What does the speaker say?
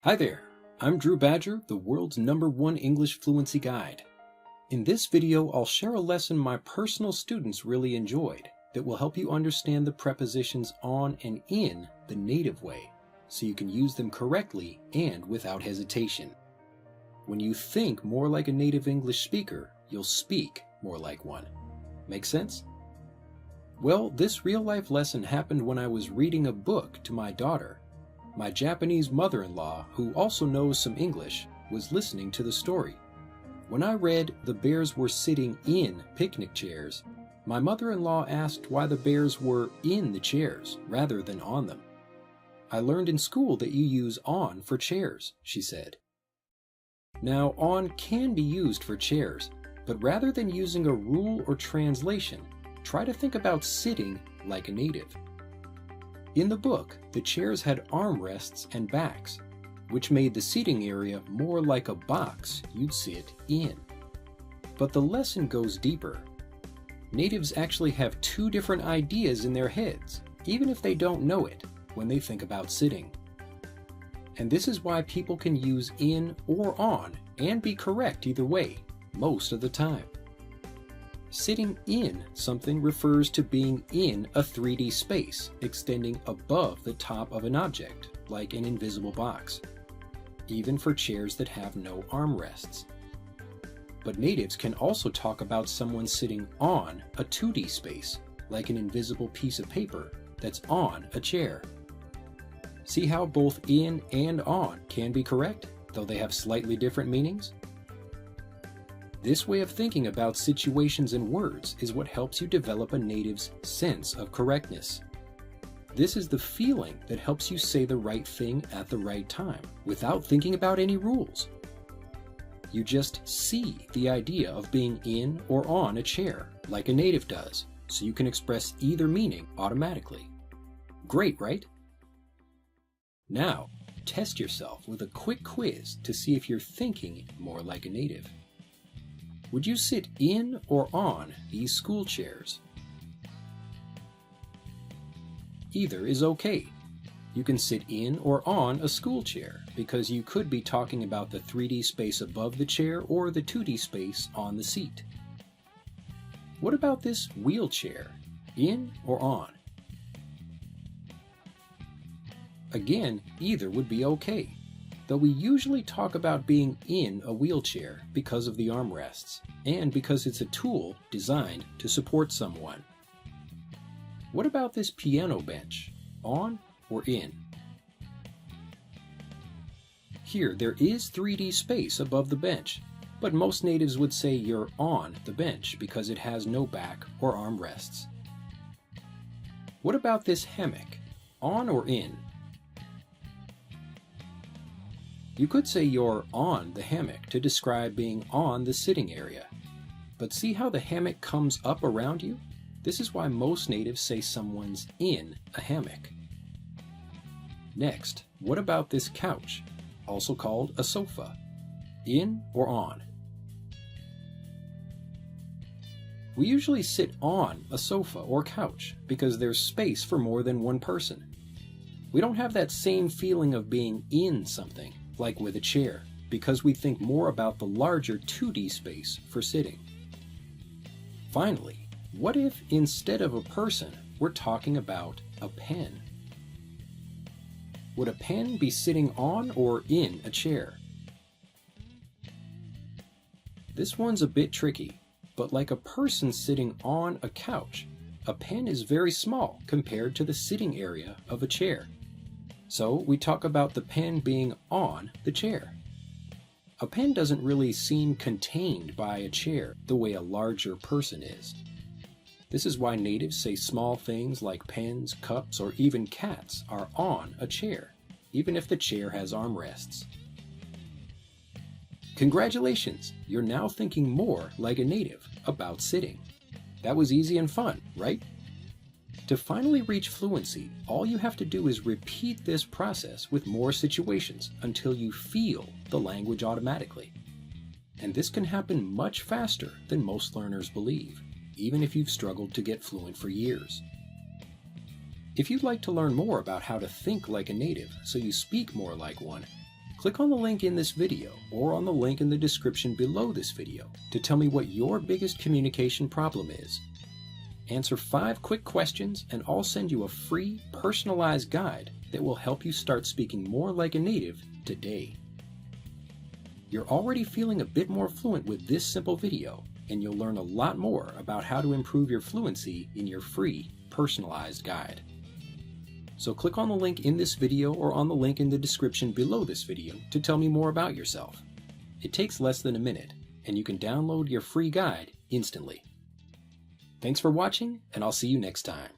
Hi there, I'm Drew Badger, the world's #1 English fluency guide. In this video, I'll share a lesson my personal students really enjoyed that will help you understand the prepositions on and in the native way, so you can use them correctly and without hesitation. When you think more like a native English speaker, you'll speak more like one. Make sense? Well, this real-life lesson happened when I was reading a book to my daughter. My Japanese mother-in-law, who also knows some English, was listening to the story. When I read the bears were sitting in picnic chairs, my mother-in-law asked why the bears were in the chairs rather than on them. "I learned in school that you use on for chairs," she said. Now, on can be used for chairs, but rather than using a rule or translation, try to think about sitting like a native. In the book, the chairs had armrests and backs, which made the seating area more like a box you'd sit in. But the lesson goes deeper. Natives actually have two different ideas in their heads, even if they don't know it, when they think about sitting. And this is why people can use in or on and be correct either way, most of the time. Sitting in something refers to being in a 3D space, extending above the top of an object, like an invisible box, even for chairs that have no armrests. But natives can also talk about someone sitting on a 2D space, like an invisible piece of paper that's on a chair. See how both in and on can be correct, though they have slightly different meanings? This way of thinking about situations and words is what helps you develop a native's sense of correctness. This is the feeling that helps you say the right thing at the right time, without thinking about any rules. You just see the idea of being in or on a chair, like a native does, so you can express either meaning automatically. Great, right? Now, test yourself with a quick quiz to see if you're thinking more like a native. Would you sit in or on these school chairs? Either is okay. You can sit in or on a school chair because you could be talking about the 3D space above the chair or the 2D space on the seat. What about this wheelchair? In or on? Again, either would be okay, though we usually talk about being in a wheelchair because of the armrests, and because it's a tool designed to support someone. What about this piano bench? On or in? Here, there is 3D space above the bench, but most natives would say you're on the bench because it has no back or armrests. What about this hammock? On or in? You could say you're on the hammock to describe being on the sitting area. But see how the hammock comes up around you? This is why most natives say someone's in a hammock. Next, what about this couch, also called a sofa? In or on? We usually sit on a sofa or couch because there's space for more than one person. We don't have that same feeling of being in something, like with a chair, because we think more about the larger 2D space for sitting. Finally, what if instead of a person, we're talking about a pen? Would a pen be sitting on or in a chair? This one's a bit tricky, but like a person sitting on a couch, a pen is very small compared to the sitting area of a chair. So we talk about the pen being on the chair. A pen doesn't really seem contained by a chair the way a larger person is. This is why natives say small things like pens, cups, or even cats are on a chair, even if the chair has armrests. Congratulations! You're now thinking more like a native about sitting. That was easy and fun, right? To finally reach fluency, all you have to do is repeat this process with more situations until you feel the language automatically. And this can happen much faster than most learners believe, even if you've struggled to get fluent for years. If you'd like to learn more about how to think like a native so you speak more like one, Click on the link in this video or on the link in the description below this video to tell me what your biggest communication problem is. Answer 5 quick questions and I'll send you a free, personalized guide that will help you start speaking more like a native today. You're already feeling a bit more fluent with this simple video, and you'll learn a lot more about how to improve your fluency in your free, personalized guide. So click on the link in this video or on the link in the description below this video to tell me more about yourself. It takes less than a minute, and you can download your free guide instantly. Thanks for watching, and I'll see you next time.